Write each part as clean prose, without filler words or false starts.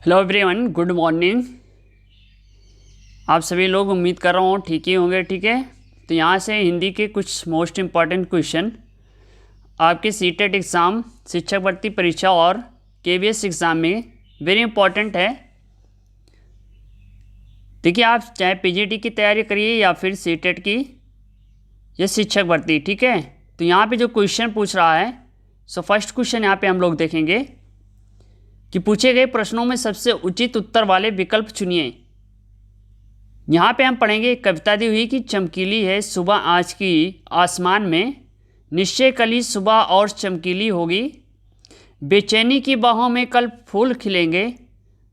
Hello everyone, good morning. आप सभी लोग उम्मीद कर रहा हूँ ठीक ही होंगे। ठीक है, तो यहाँ से हिंदी के कुछ मोस्ट इम्पॉर्टेंट क्वेश्चन आपके सीटेट एग्ज़ाम, शिक्षक भर्ती परीक्षा और केवीएस एग्ज़ाम में वेरी इंपॉर्टेंट है। देखिए, आप चाहे पीजीटी की तैयारी करिए या फिर सीटेट की या शिक्षक भर्ती। ठीक है, तो यहाँ पे जो क्वेश्चन पूछ रहा है, सो फर्स्ट क्वेश्चन यहाँ पे हम लोग देखेंगे कि पूछे गए प्रश्नों में सबसे उचित उत्तर वाले विकल्प चुनिए। यहाँ पे हम पढ़ेंगे, एक कविता दी हुई कि चमकीली है सुबह आज की आसमान में, निश्चय कली सुबह और चमकीली होगी, बेचैनी की बाहों में कल फूल खिलेंगे,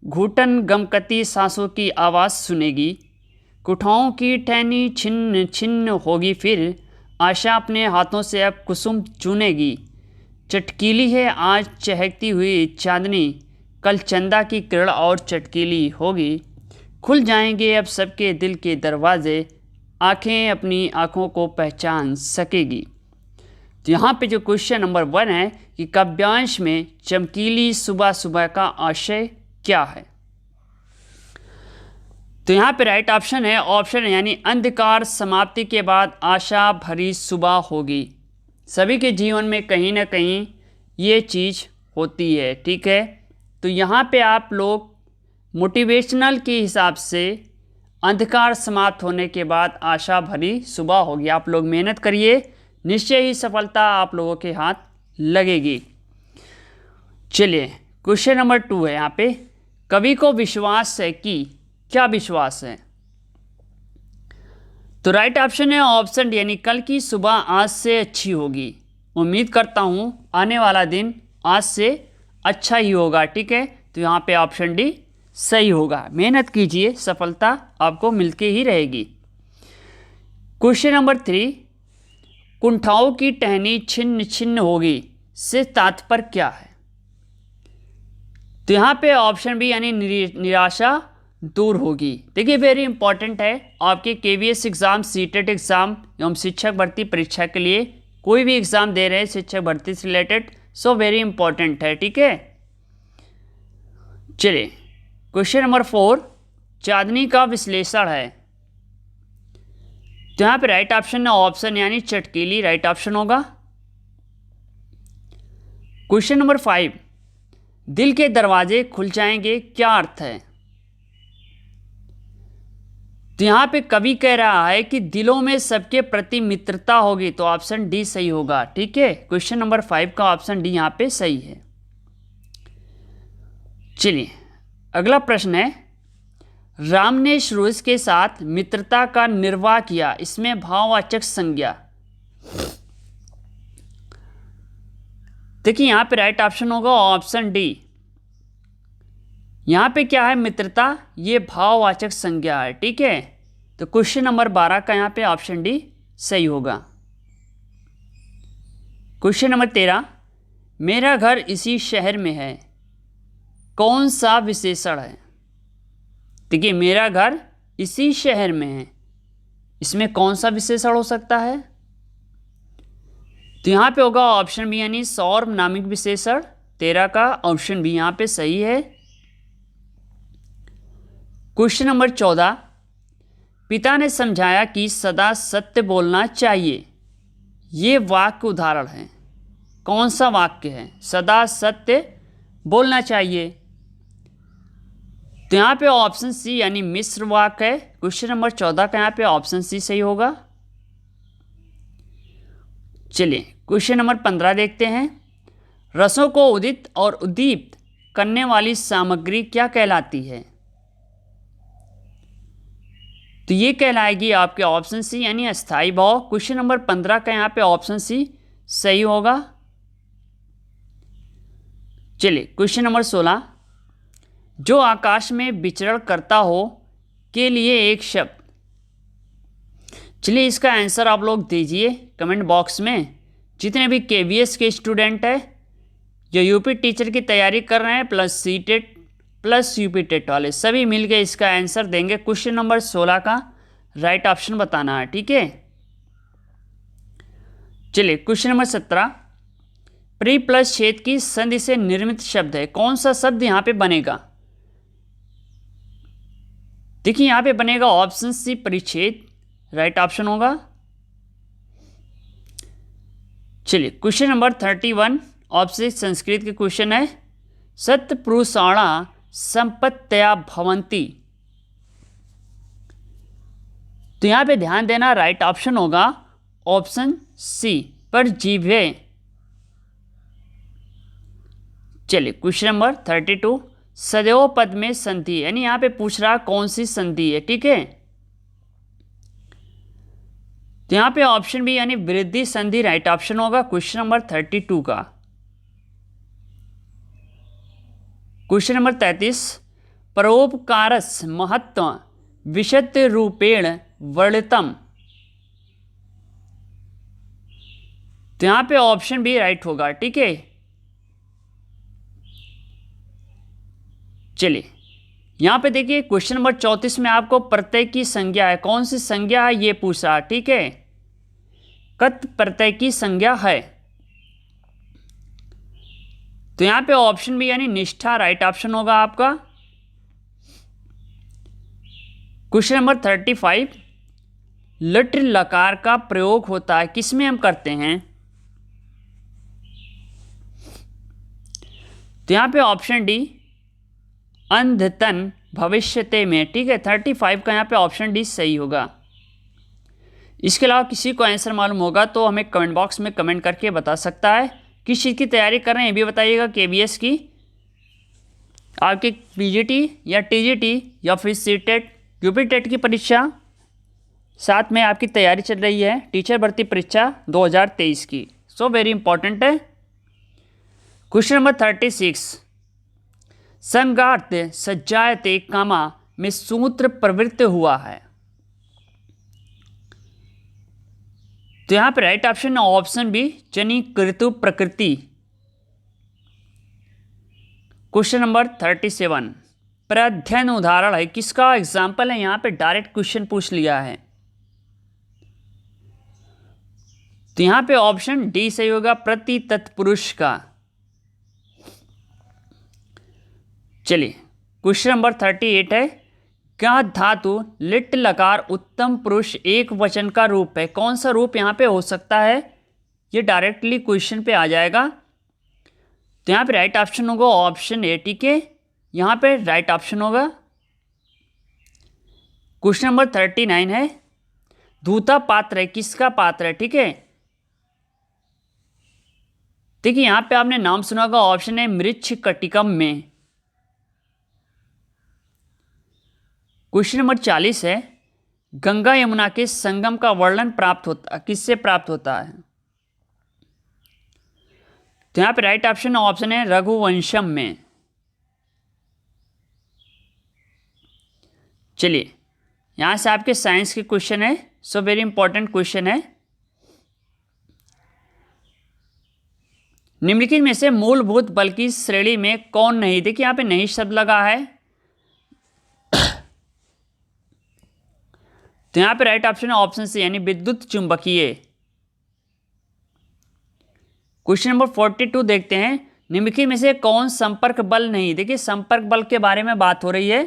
घुटन गमकती सांसों की आवाज़ सुनेगी, कुठाओं की टहनी छिन्न छिन्न होगी, फिर आशा अपने हाथों से अब कुसुम चुनेगी, चटकीली है आज चहकती हुई चांदनी, कल चंदा की किरण और चटकीली होगी, खुल जाएंगे अब सबके दिल के दरवाजे, आंखें अपनी आंखों को पहचान सकेगी। तो यहाँ पे जो क्वेश्चन नंबर 1 है कि काव्यांश में चमकीली सुबह सुबह का आशय क्या है। तो यहाँ पे राइट ऑप्शन है ऑप्शन यानी अंधकार समाप्ति के बाद आशा भरी सुबह होगी। सभी के जीवन में कहीं ना कहीं ये चीज़ होती है। ठीक है, तो यहाँ पे आप लोग मोटिवेशनल के हिसाब से अंधकार समाप्त होने के बाद आशा भरी सुबह होगी। आप लोग मेहनत करिए, निश्चय ही सफलता आप लोगों के हाथ लगेगी। चलिए, क्वेश्चन नंबर 2 है यहाँ पे, कवि को विश्वास है कि, क्या विश्वास है। तो राइट ऑप्शन है ऑप्शन डी यानी कल की सुबह आज से अच्छी होगी। उम्मीद करता हूँ आने वाला दिन आज से अच्छा ही होगा। ठीक है, तो यहाँ पे ऑप्शन डी सही होगा। मेहनत कीजिए, सफलता आपको मिलके ही रहेगी। क्वेश्चन नंबर 3, कुंठाओं की टहनी छिन्न छिन्न होगी से तात्पर्य क्या है। तो यहाँ पे ऑप्शन बी यानी निराशा दूर होगी। देखिए, वेरी इंपॉर्टेंट है आपके केवीएस एग्ज़ाम, सीटेट एग्ज़ाम एवं शिक्षक भर्ती परीक्षा के लिए कोई भी एग्ज़ाम दे रहे हैं शिक्षक भर्ती से रिलेटेड, सो वेरी इंपॉर्टेंट है। ठीक है, चलिए क्वेश्चन नंबर 4, चांदनी का विश्लेषण है। तो यहाँ पे राइट ऑप्शन है ऑप्शन यानी चटकीली, राइट ऑप्शन होगा। क्वेश्चन नंबर 5, दिल के दरवाजे खुल जाएंगे, क्या अर्थ है। तो यहाँ पे कवि कह रहा है कि दिलों में सबके प्रति मित्रता होगी, तो ऑप्शन डी सही होगा। ठीक है, क्वेश्चन नंबर 5 का ऑप्शन डी यहाँ पे सही है। चलिए अगला प्रश्न है, राम ने सुरेश के साथ मित्रता का निर्वाह किया, इसमें भाववाचक संज्ञा। देखिए, यहाँ पे राइट ऑप्शन होगा ऑप्शन डी। यहाँ पे क्या है, मित्रता, ये भाववाचक संज्ञा है। ठीक है, तो क्वेश्चन नंबर 12 का यहाँ पे ऑप्शन डी सही होगा। क्वेश्चन नंबर 13, मेरा घर इसी शहर में है, कौन सा विशेषण है। देखिए, मेरा घर इसी शहर में है, इसमें कौन सा विशेषण हो सकता है। तो यहाँ पे होगा ऑप्शन बी यानी सार्वनामिक विशेषण। 13 का ऑप्शन बी यहाँ पे सही है। क्वेश्चन नंबर 14, पिता ने समझाया कि सदा सत्य बोलना चाहिए, ये वाक्य उदाहरण है, कौन सा वाक्य है, सदा सत्य बोलना चाहिए। तो यहाँ पे ऑप्शन सी यानी मिश्र वाक्य है। क्वेश्चन नंबर 14 का यहाँ पे ऑप्शन सी सही होगा। चलिए क्वेश्चन नंबर 15 देखते हैं, रसों को उदित और उद्दीप्त करने वाली सामग्री क्या कहलाती है। तो ये कहलाएगी आपके ऑप्शन सी यानी अस्थाई भाव। क्वेश्चन नंबर 15 का यहाँ पे ऑप्शन सी सही होगा। चलिए क्वेश्चन नंबर 16, जो आकाश में विचरण करता हो के लिए एक शब्द। चलिए इसका आंसर आप लोग दीजिए कमेंट बॉक्स में। जितने भी केवीएस के स्टूडेंट हैं, जो यूपी टीचर की तैयारी कर रहे हैं, plus CTET plus UP TET वाले, सभी मिलके इसका आंसर देंगे। क्वेश्चन नंबर 16 का राइट ऑप्शन बताना है। ठीक है, चलिए क्वेश्चन नंबर 17, प्री प्लस छेद की संधि से निर्मित शब्द है, कौन सा शब्द यहाँ पे बनेगा। देखिए यहाँ पे बनेगा ऑप्शन सी परिच्छेद, राइट ऑप्शन होगा। चलिए क्वेश्चन नंबर 31 ऑप्शन संस्कृत के क्वेश्चन है, सत्पुरुषाणा संपत्तया भवन्ति। तो यहाँ पे ध्यान देना, राइट ऑप्शन होगा ऑप्शन सी परजीव्य। चलिए क्वेश्चन नंबर 32 सदैव पद में संधि, यानी यहाँ पे पूछ रहा कौन सी संधि है, ठीक है। तो यहाँ पे ऑप्शन बी यानी वृद्धि संधि राइट ऑप्शन होगा क्वेश्चन नंबर 32 का। क्वेश्चन नंबर 33 परोपकारस्य महत्व विशद रूपेण वर्णितम। तो यहाँ पे ऑप्शन बी राइट होगा, ठीक है। चलिए यहाँ पे देखिए क्वेश्चन नंबर 34 में आपको प्रत्यय की संज्ञा है, कौन सी संज्ञा है ये पूछ रहा, ठीक है। कत प्रत्यय की संज्ञा है। तो यहाँ पे ऑप्शन बी यानी निष्ठा राइट ऑप्शन होगा आपका। क्वेश्चन नंबर 35 लट लकार का प्रयोग होता है, किसमें हम करते हैं। तो यहाँ पे ऑप्शन डी अंधतन भविष्यते में, ठीक है। 35 का यहाँ पे ऑप्शन डी सही होगा। इसके अलावा किसी को आंसर मालूम होगा तो हमें कमेंट बॉक्स में कमेंट करके बता सकता है। किस चीज़ की तैयारी कर रहे हैं ये भी बताइएगा, केबीएस की, आपके पीजीटी या टीजीटी या फिर सीटेट यूपीटेट की परीक्षा, साथ में आपकी तैयारी चल रही है टीचर भर्ती परीक्षा 2023 की। सो वेरी इंपॉर्टेंट है। क्वेश्चन नंबर 36 संगार्थ सज्जायते कामा में सूत्र प्रवृत्त हुआ है। तो यहां पर राइट ऑप्शन है ऑप्शन बी जनी कृतु प्रकृति। क्वेश्चन नंबर 37 प्रध्ययन उदाहरण है, किसका एग्जाम्पल है, यहां पे डायरेक्ट क्वेश्चन पूछ लिया है। तो यहां पे ऑप्शन डी सही होगा प्रति तत्पुरुष का। चलिए क्वेश्चन नंबर 38 है क्या धातु लिट लकार उत्तम पुरुष एक वचन का रूप है, कौन सा रूप यहां पे हो सकता है, ये डायरेक्टली क्वेश्चन पे आ जाएगा। तो यहां पे राइट ऑप्शन होगा ऑप्शन ए, ठीक है, यहां पे राइट ऑप्शन होगा। क्वेश्चन नंबर 39 है धूता पात्र है, किसका पात्र है, ठीक है। देखिए यहां पे आपने नाम सुना होगा, ऑप्शन है मृच्छ कटिकम में। क्वेश्चन नंबर 40 है गंगा यमुना के संगम का वर्णन प्राप्त होता किससे प्राप्त होता है। तो यहां पे राइट ऑप्शन ऑप्शन है रघुवंशम में। चलिए यहां से आपके साइंस के क्वेश्चन है, सो वेरी इंपॉर्टेंट क्वेश्चन है। निम्नलिखित में से मूलभूत बल की श्रेणी में कौन नहीं, देखिए यहां पे नहीं शब्द लगा है। तो यहां पे राइट ऑप्शन है ऑप्शन सी यानी विद्युत चुंबकीय। क्वेश्चन नंबर 42 देखते हैं निम्नलिखित में से कौन संपर्क बल नहीं, देखिए संपर्क बल के बारे में बात हो रही है।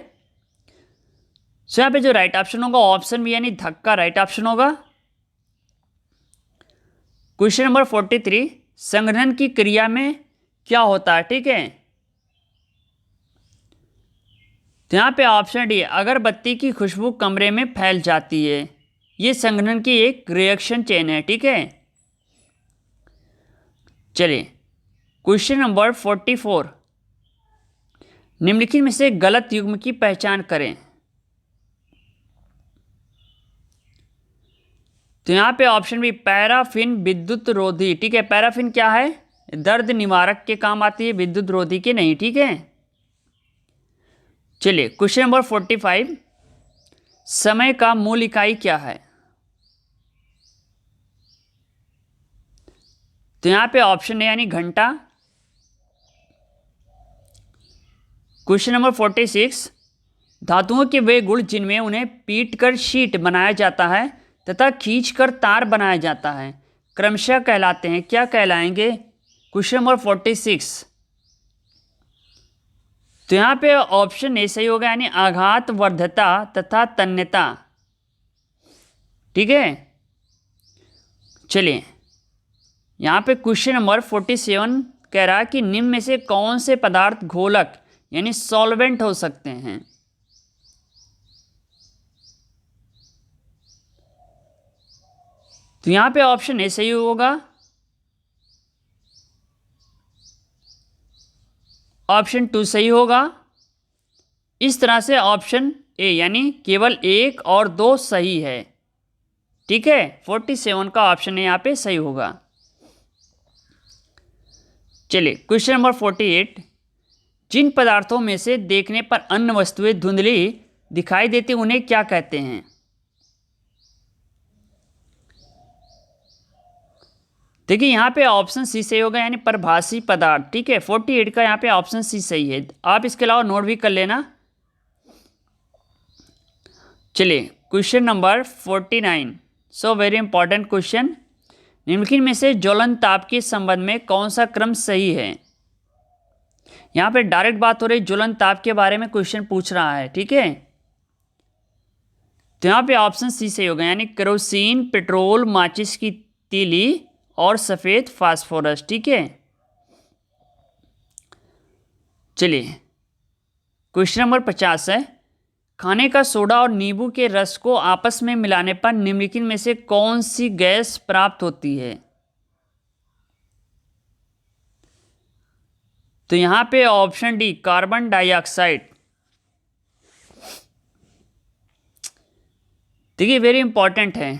सो यहां पे जो राइट ऑप्शन होगा ऑप्शन बी यानी धक्का राइट ऑप्शन होगा। क्वेश्चन नंबर 43 संघनन की क्रिया में क्या होता है, ठीक है। तो यहां पे ऑप्शन डी अगरबत्ती की खुशबू कमरे में फैल जाती है, ये संघनन की एक रिएक्शन चेन है, ठीक है। चलिए क्वेश्चन नंबर 44 निम्नलिखित में से गलत युग्म की पहचान करें। तो यहां पे ऑप्शन बी पैराफिन विद्युत रोधी, ठीक है। पैराफिन क्या है, दर्द निवारक के काम आती है, विद्युत रोधी के नहीं, ठीक है। चलिए क्वेश्चन नंबर 45 समय का मूल इकाई क्या है। तो यहां पे ऑप्शन है यानी घंटा। क्वेश्चन नंबर 46 धातुओं के वे गुण जिनमें उन्हें पीटकर शीट बनाया जाता है तथा खींचकर तार बनाया जाता है क्रमशः कहलाते हैं, क्या कहलाएंगे। क्वेश्चन नंबर 46 तो यहाँ पे ऑप्शन ए सही होगा, यानी आघात वर्धता तथा तन्यता। ठीक है, चलिए यहाँ पे क्वेश्चन नंबर 47 कह रहा है कि निम्न में से कौन से पदार्थ घोलक यानी सॉल्वेंट हो सकते हैं। तो यहाँ पे ऑप्शन ए सही होगा, ऑप्शन 2 सही होगा। इस तरह से ऑप्शन ए यानी केवल 1 और 2 सही है। ठीक है, 47 का ऑप्शन ए यहाँ पे सही होगा। चलिए क्वेश्चन नंबर 48, जिन पदार्थों में से देखने पर अन्य वस्तुएं धुंधली दिखाई देती उन्हें क्या कहते हैं। देखिए यहाँ पे ऑप्शन सी सही होगा, यानी परभासी पदार्थ। ठीक है, 48 का यहाँ पे ऑप्शन सी सही है। आप इसके अलावा नोट भी कर लेना। चलिए question number 49, so very important question. निम्नलिखित में से ज्वलन ताप के संबंध में कौन सा क्रम सही है। यहाँ पे डायरेक्ट बात हो रही ज्वलन ताप के बारे में क्वेश्चन पूछ रहा है। ठीक है, तो यहाँ पे ऑप्शन सी सही होगा, यानी केरोसिन, पेट्रोल, माचिस की तीली और सफ़ेद फास्फोरस। ठीक है, चलिए क्वेश्चन नंबर 50 है, खाने का सोडा और नींबू के रस को आपस में मिलाने पर निम्नलिखित में से कौन सी गैस प्राप्त होती है। तो यहाँ पे ऑप्शन डी कार्बन डाइऑक्साइड। देखिए वेरी इंपॉर्टेंट है।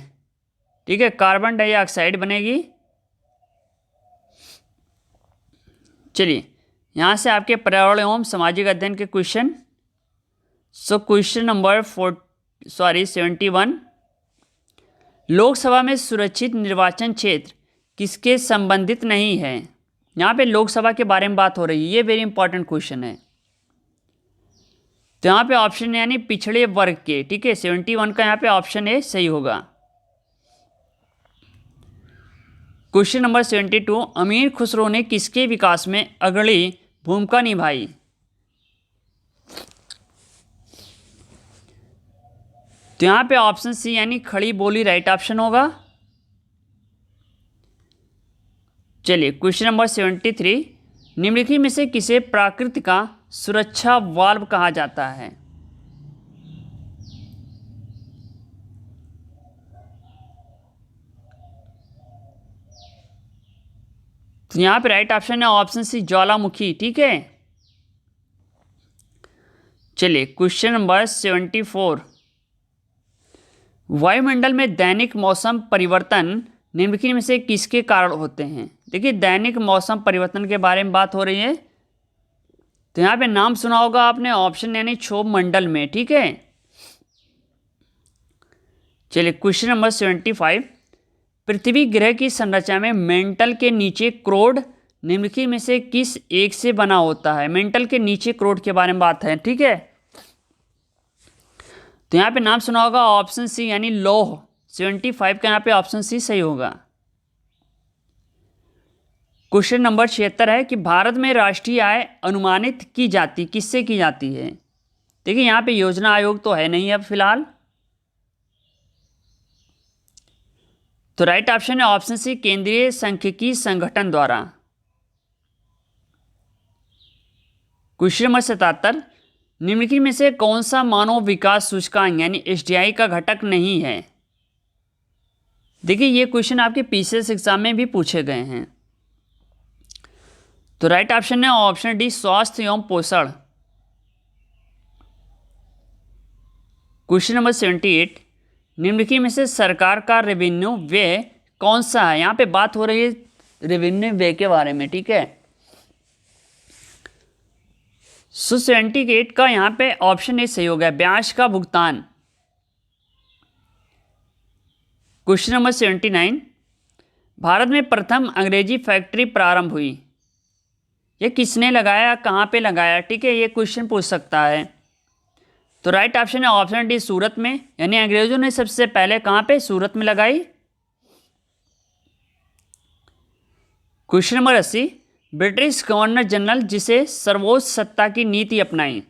ठीक है, कार्बन डाइऑक्साइड बनेगी। चलिए यहाँ से आपके पर्यावरण एवं सामाजिक अध्ययन के question. So question number 71, Lok Sabha में सुरक्षित निर्वाचन क्षेत्र किसके संबंधित नहीं है। यहाँ पे लोकसभा के बारे में बात हो रही है, ये वेरी इंपॉर्टेंट क्वेश्चन है। तो यहाँ पे ऑप्शन यानी पिछड़े वर्ग के। ठीक है, 71 का यहाँ पे ऑप्शन ए सही होगा। क्वेश्चन नंबर 72, अमीर खुसरो ने किसके विकास में अग्रणी भूमिका निभाई। तो यहाँ पे ऑप्शन सी यानी खड़ी बोली राइट ऑप्शन होगा। चलिए क्वेश्चन नंबर 73, निम्नलिखित में से किसे प्राकृतिक का सुरक्षा वाल्व कहा जाता है। तो यहाँ पे राइट ऑप्शन है ऑप्शन सी ज्वालामुखी। ठीक है, चलिए क्वेश्चन नंबर 74, वायुमंडल में दैनिक मौसम परिवर्तन निम्नलिखित में से किसके कारण होते हैं। देखिए दैनिक मौसम परिवर्तन के बारे में बात हो रही है। तो यहाँ पे नाम सुना होगा आपने, ऑप्शन यानी क्षोभ मंडल में। ठीक है, चलिए क्वेश्चन नंबर 75, पृथ्वी ग्रह की संरचना में मेंटल के नीचे क्रोड निम्नलिखित में से किस एक से बना होता है। मेंटल के नीचे क्रोड के बारे में बात है। ठीक है, तो यहाँ पे नाम सुना होगा ऑप्शन सी यानी लौह। 75 का यहाँ पे ऑप्शन सी सही होगा। क्वेश्चन नंबर 76 है कि भारत में राष्ट्रीय आय अनुमानित की जाती किससे की जाती है। देखिए यहाँ पे योजना आयोग तो है नहीं अब फिलहाल, तो राइट ऑप्शन है ऑप्शन सी केंद्रीय सांख्यिकी संगठन द्वारा। क्वेश्चन नंबर 77, निम्नलिखित में से कौन सा मानव विकास सूचकांक यानी HDI का घटक नहीं है। देखिए ये क्वेश्चन आपके पीसीएस एग्जाम में भी पूछे गए हैं। तो राइट ऑप्शन है ऑप्शन डी स्वास्थ्य एवं पोषण। क्वेश्चन नंबर 78, निम्नलिखित में से सरकार का रेवेन्यू व्यय कौन सा है। यहाँ पे बात हो रही है रेवेन्यू व्यय के बारे में। ठीक है, सो 78 का यहाँ पे ऑप्शन ए सही हो गया, ब्याज का भुगतान। क्वेश्चन नंबर 79, भारत में प्रथम अंग्रेजी फैक्ट्री प्रारंभ हुई, ये किसने लगाया, कहाँ पे लगाया। ठीक है, ये क्वेश्चन पूछ सकता है। तो राइट ऑप्शन है ऑप्शन डी सूरत में, यानी अंग्रेजों ने सबसे पहले कहाँ पे, सूरत में लगाई। Question number 80, British governor general जिसे सर्वोच्च सत्ता की नीति अपनाई।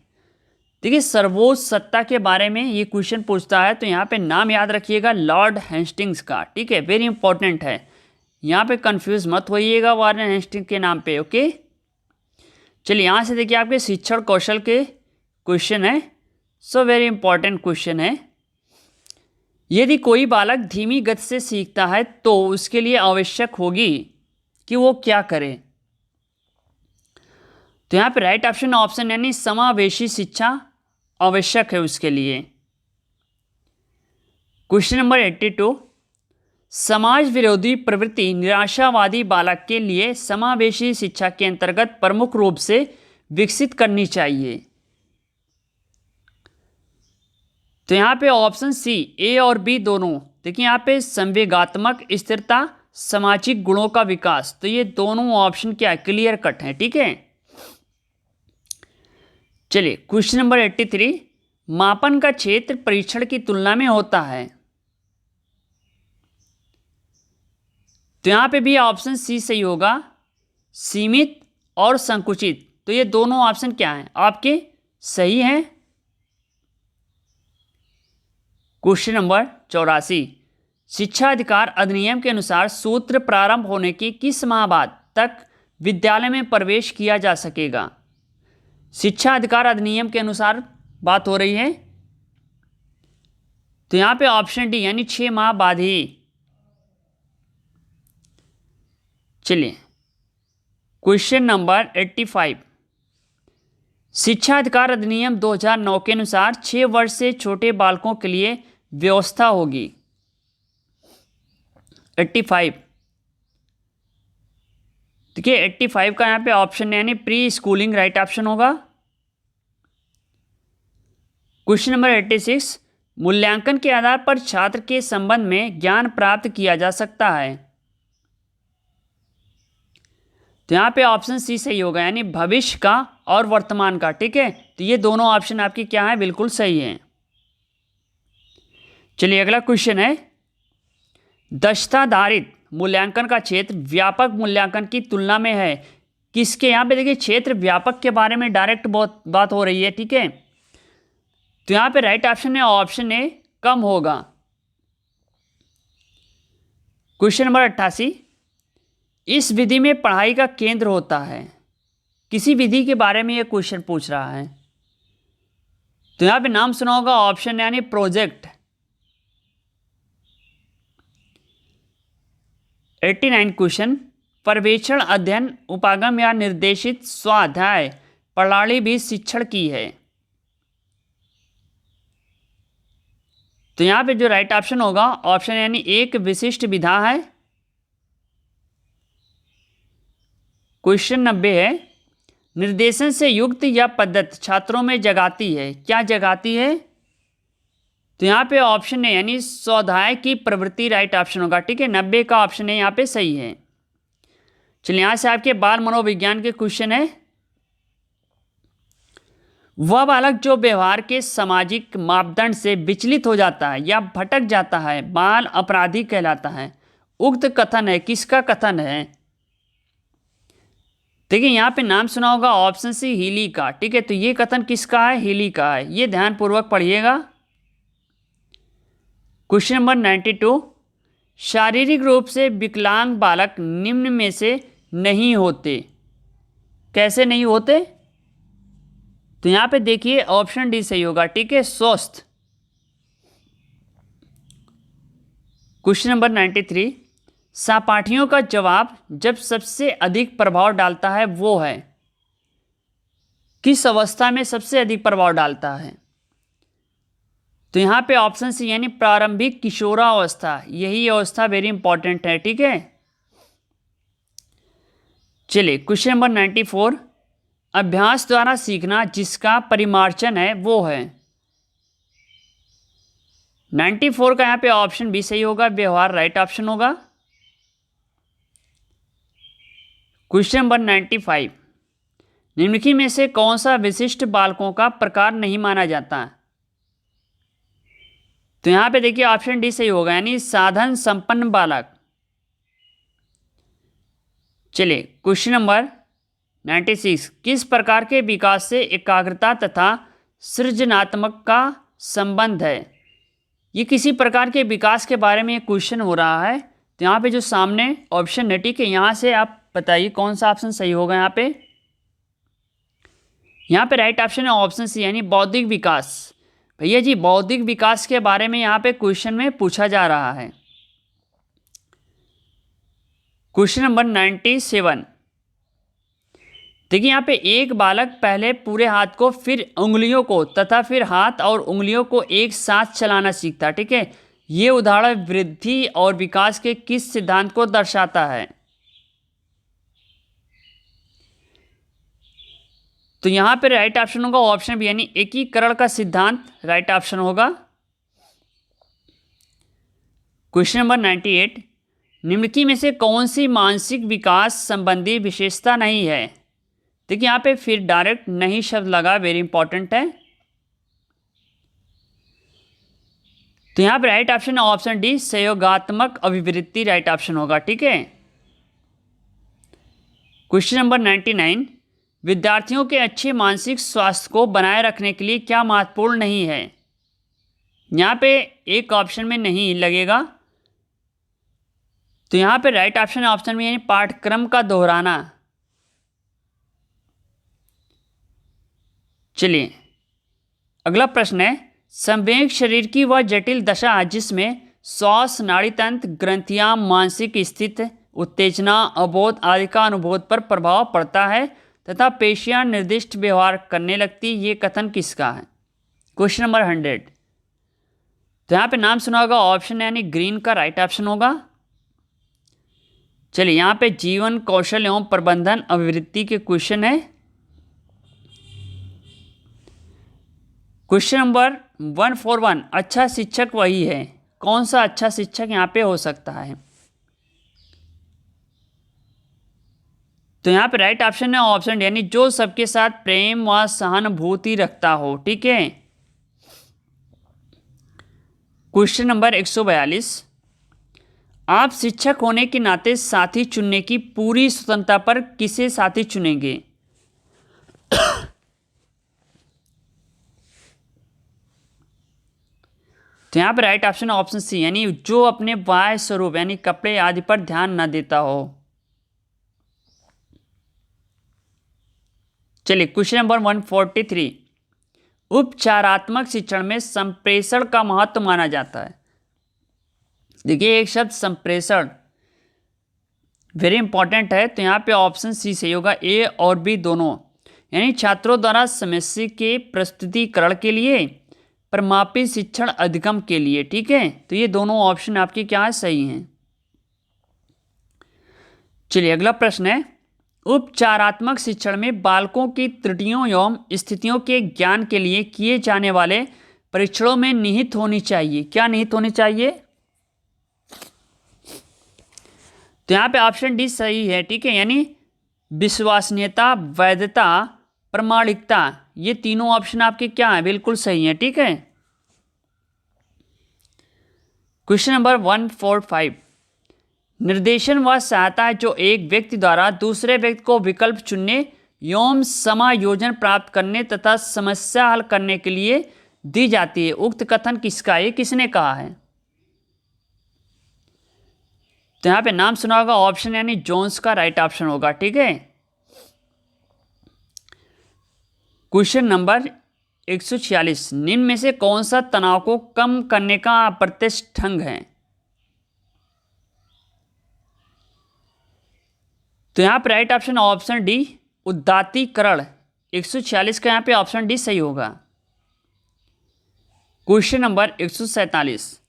देखिए सर्वोच्च सत्ता के बारे में ये क्वेश्चन पूछता है तो यहाँ पे नाम याद रखिएगा लॉर्ड हेस्टिंग्स का, ठीक है, वेरी इंपॉर्टेंट है, यहाँ पे कंफ्यूज मत होइएगा वारेन हेस्टिंग्स के नाम पे। ओके चलिए यहाँ से देखिए आपके शिक्षण कौशल के क्वेश्चन है, सो वेरी इंपॉर्टेंट क्वेश्चन है। यदि कोई बालक धीमी गति से सीखता है तो उसके लिए आवश्यक होगी कि वो क्या करे। तो यहाँ पे राइट ऑप्शन यानी समावेशी शिक्षा आवश्यक है उसके लिए। क्वेश्चन नंबर 82, समाज विरोधी प्रवृत्ति निराशावादी बालक के लिए समावेशी शिक्षा के अंतर्गत प्रमुख रूप से विकसित करनी चाहिए। तो यहाँ पे ऑप्शन सी ए और बी दोनों, देखिए यहाँ पे संवेगात्मक स्थिरता, सामाजिक गुणों का विकास, तो ये दोनों ऑप्शन क्या क्लियर कट है, ठीक है। चलिए क्वेश्चन नंबर 83, मापन का क्षेत्र परीक्षण की तुलना में होता है। तो यहाँ पे भी ऑप्शन सी सही होगा, सीमित और संकुचित, तो ये दोनों ऑप्शन क्या हैं आपके सही हैं। क्वेश्चन नंबर 84, शिक्षा अधिकार अधिनियम के अनुसार सूत्र प्रारंभ होने के किस माह बाद तक विद्यालय में प्रवेश किया जा सकेगा। शिक्षा अधिकार अधिनियम के अनुसार बात हो रही है, तो यहाँ पे ऑप्शन डी यानी 6 माह बाद ही। चलिए क्वेश्चन नंबर 85, शिक्षा अधिकार अधिनियम 2009 के अनुसार 6 वर्ष से छोटे बालकों के लिए व्यवस्था होगी। 85, देखिए 85 का यहाँ पे ऑप्शन यानी प्री स्कूलिंग राइट ऑप्शन होगा। क्वेश्चन नंबर 86, मूल्यांकन के आधार पर छात्र के संबंध में ज्ञान प्राप्त किया जा सकता है। तो यहाँ पे ऑप्शन सी सही होगा यानी भविष्य का और वर्तमान का, ठीक है, तो ये दोनों ऑप्शन आपकी क्या है बिल्कुल सही है। चलिए अगला क्वेश्चन है, दक्षताधारित मूल्यांकन का क्षेत्र व्यापक मूल्यांकन की तुलना में है किसके। यहाँ पे देखिए क्षेत्र व्यापक के बारे में डायरेक्ट बहुत बात हो रही है, ठीक है, तो यहाँ पे राइट ऑप्शन है ऑप्शन ए कम होगा। क्वेश्चन नंबर 88, इस विधि में पढ़ाई का केंद्र होता है। किसी विधि के बारे में यह क्वेश्चन पूछ रहा है, तो यहाँ पे नाम सुना होगा ऑप्शन यानी प्रोजेक्ट। 89 क्वेश्चन, पर्यवेक्षण अध्ययन उपागम या निर्देशित स्वाध्याय प्रणाली भी शिक्षण की है। तो यहाँ पे जो राइट ऑप्शन होगा ऑप्शन यानी एक विशिष्ट विधा है। क्वेश्चन 90 है, निर्देशन से युक्त या पद्धति छात्रों में जगाती है, क्या जगाती है। तो यहाँ पे ऑप्शन है यानी स्वाध्याय की प्रवृत्ति राइट ऑप्शन होगा, ठीक है, 90 का ऑप्शन है यहाँ पे सही है। चलिए यहाँ से आपके बाल मनोविज्ञान के क्वेश्चन है, वह बालक जो व्यवहार के सामाजिक मापदंड से विचलित हो जाता है या भटक जाता है बाल अपराधी कहलाता है। उक्त कथन है किसका कथन है। देखिए यहाँ पे नाम सुना होगा ऑप्शन सी हीली का, ठीक है, तो ये कथन किसका है हीली का है, ये ध्यानपूर्वक पढ़िएगा। क्वेश्चन नंबर 92, शारीरिक रूप से विकलांग बालक निम्न में से नहीं होते, कैसे नहीं होते। तो यहाँ पे देखिए ऑप्शन डी सही होगा, ठीक है, स्वस्थ। क्वेश्चन नंबर 93, सहपाठियों का जवाब जब सबसे अधिक प्रभाव डालता है वो है, किस अवस्था में सबसे अधिक प्रभाव डालता है। तो यहाँ पे ऑप्शन सी यानी प्रारंभिक किशोरावस्था, यही अवस्था वेरी इंपॉर्टेंट है, ठीक है। चलिए क्वेश्चन नंबर 94, अभ्यास द्वारा सीखना जिसका परिमार्जन है वो है। 94 का यहाँ पे ऑप्शन बी सही होगा, व्यवहार राइट ऑप्शन होगा। क्वेश्चन नंबर 95, निम्नलिखित में से कौन सा विशिष्ट बालकों का प्रकार नहीं माना जाता। तो यहाँ पे देखिए ऑप्शन डी सही होगा यानी साधन संपन्न बालक। चलिए क्वेश्चन नंबर 96 किस प्रकार के विकास से एकाग्रता तथा सृजनात्मक का संबंध है। ये किसी प्रकार के विकास के बारे में क्वेश्चन हो रहा है। तो यहाँ पे जो सामने ऑप्शन है, ठीक है, यहाँ से आप बताइए कौन सा ऑप्शन सही होगा। यहाँ पे राइट ऑप्शन है ऑप्शन सी, यानी बौद्धिक विकास। भैया जी, बौद्धिक विकास के बारे में यहाँ पे क्वेश्चन में पूछा जा रहा है। Question number 97। देखिए यहाँ पे एक बालक पहले पूरे हाथ को, फिर उंगलियों को तथा फिर हाथ और उंगलियों को एक साथ चलाना सीखता। ठीक है, ये उदाहरण वृद्धि और विकास के किस सिद्धांत को दर्शाता है। तो यहाँ पे राइट ऑप्शन होगा ऑप्शन बी, यानी एकीकरण का सिद्धांत राइट ऑप्शन होगा। क्वेश्चन नंबर 98, निम्नलिखित में से कौन सी मानसिक विकास संबंधी विशेषता नहीं है। देखिए यहाँ पे फिर डायरेक्ट नहीं शब्द लगा, वेरी इंपॉर्टेंट है। तो यहाँ पे राइट ऑप्शन है ऑप्शन डी, सहयोगात्मक अभिवृत्ति राइट ऑप्शन होगा। ठीक है। क्वेश्चन नंबर 99, विद्यार्थियों के अच्छे मानसिक स्वास्थ्य को बनाए रखने के लिए क्या महत्वपूर्ण नहीं है। यहाँ पे एक ऑप्शन में नहीं लगेगा, तो यहाँ पे राइट ऑप्शन है ऑप्शन में, यानी पाठ्यक्रम का दोहराना। चलिए अगला प्रश्न है, संवेग शरीर की वह जटिल दशा है जिसमें श्वास, नाड़ीतंत्र, ग्रंथियां, मानसिक स्थिति, उत्तेजना, अवबोध आदि का अनुभूत पर प्रभाव पड़ता है तथा पेशियां निर्दिष्ट व्यवहार करने लगती। ये कथन किसका है। Question number 100। तो यहाँ पे नाम सुना होगा ऑप्शन, यानी ग्रीन का राइट ऑप्शन होगा। चलिए यहाँ पे जीवन कौशल एवं प्रबंधन अभिवृत्ति के क्वेश्चन है। क्वेश्चन नंबर 141, अच्छा शिक्षक वही है। कौन सा अच्छा शिक्षक यहाँ पे हो सकता है। तो यहाँ पे राइट ऑप्शन है ऑप्शन डी, यानी जो सबके साथ प्रेम व सहानुभूति रखता हो। ठीक है। क्वेश्चन नंबर 142, आप शिक्षक होने के नाते साथी चुनने की पूरी स्वतंत्रता पर किसे साथी चुनेंगे। तो यहाँ पर राइट ऑप्शन ऑप्शन सी, यानी जो अपने बाह्य स्वरूप यानी कपड़े आदि पर ध्यान न देता हो। चलिए क्वेश्चन नंबर 143, उपचारात्मक शिक्षण में संप्रेषण का महत्व माना जाता है। देखिए एक शब्द संप्रेषण वेरी इंपॉर्टेंट है, तो यहाँ पे ऑप्शन सी सही होगा, ए और बी दोनों, यानी छात्रों द्वारा समस्या के प्रस्तुतिकरण के लिए, प्रमापी शिक्षण अधिगम के लिए। ठीक है, तो ये दोनों ऑप्शन आपके क्या है, सही हैं। चलिए अगला प्रश्न है, उपचारात्मक शिक्षण में बालकों की त्रुटियों एवं स्थितियों के ज्ञान के लिए किए जाने वाले परीक्षणों में निहित होनी चाहिए। क्या निहित होनी चाहिए। तो यहाँ पे ऑप्शन डी सही है। ठीक है, यानी विश्वसनीयता, वैधता, प्रामाणिकता, ये तीनों ऑप्शन आपके क्या हैं, बिल्कुल सही हैं। ठीक है। क्वेश्चन नंबर 145, निर्देशन व सहायता है जो एक व्यक्ति द्वारा दूसरे व्यक्ति को विकल्प चुनने एवं समायोजन प्राप्त करने तथा समस्या हल करने के लिए दी जाती है। उक्त कथन किसका है, किसने कहा है। तो यहाँ पे नाम सुना होगा ऑप्शन, यानी जोन्स का राइट ऑप्शन होगा। ठीक है। क्वेश्चन नंबर 146, निम्न में से कौन सा तनाव को कम करने का अप्रत्यक्ष ढंग है। तो यहाँ पे राइट ऑप्शन ऑप्शन डी, उदात्तीकरण। 146 का यहाँ पे ऑप्शन डी सही होगा। क्वेश्चन नंबर 147,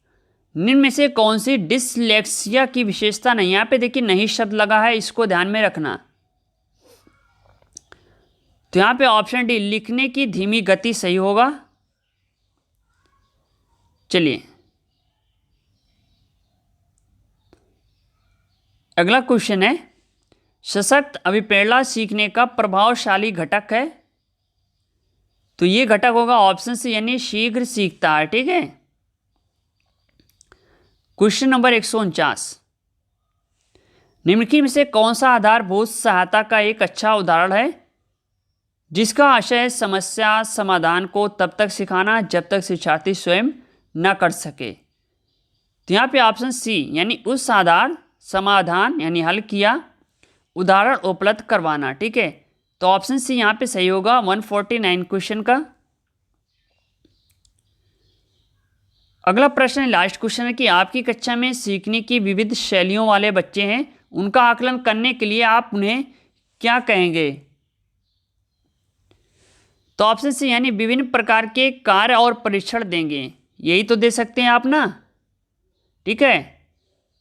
निम्न में से कौन सी डिसलेक्सिया की विशेषता नहीं। यहाँ पे देखिए नहीं शब्द लगा है, इसको ध्यान में रखना। तो यहाँ पे ऑप्शन डी, लिखने की धीमी गति सही होगा। चलिए अगला क्वेश्चन है, सशक्त अभिप्रेरणा सीखने का प्रभावशाली घटक है। तो ये घटक होगा ऑप्शन सी, यानी शीघ्र सीखता है। ठीक है। क्वेश्चन नंबर 149, निम्नलिखित में से कौन सा आधारभूत सहायता का एक अच्छा उदाहरण है जिसका आशय है समस्या समाधान को तब तक सिखाना जब तक शिक्षार्थी स्वयं न कर सके। तो यहाँ पे ऑप्शन सी यानी उस आधार समाधान यानी हल किया उदाहरण उपलब्ध करवाना। ठीक है, तो ऑप्शन सी यहाँ पे सही होगा 149 क्वेश्चन का। अगला प्रश्न लास्ट क्वेश्चन है कि आपकी कक्षा में सीखने की विविध शैलियों वाले बच्चे हैं, उनका आकलन करने के लिए आप उन्हें क्या कहेंगे। तो ऑप्शन सी यानी विभिन्न प्रकार के कार्य और परीक्षण देंगे, यही तो दे सकते हैं आप ना। ठीक है,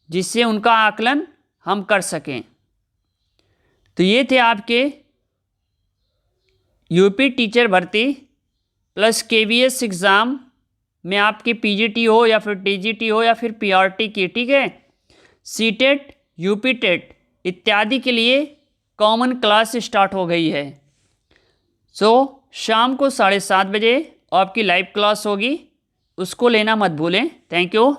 जिससे उनका आकलन हम कर सकें। तो ये थे आपके यूपी टीचर भर्ती प्लस केवीएस एग्ज़ाम में आपके पीजीटी हो या फिर टीजीटी हो या फिर पीआरटी की। ठीक है, सीटेट यूपी टेट इत्यादि के लिए कॉमन क्लास स्टार्ट हो गई है। शाम को 7:30 बजे आपकी लाइव क्लास होगी, उसको लेना मत भूलें। Thank you.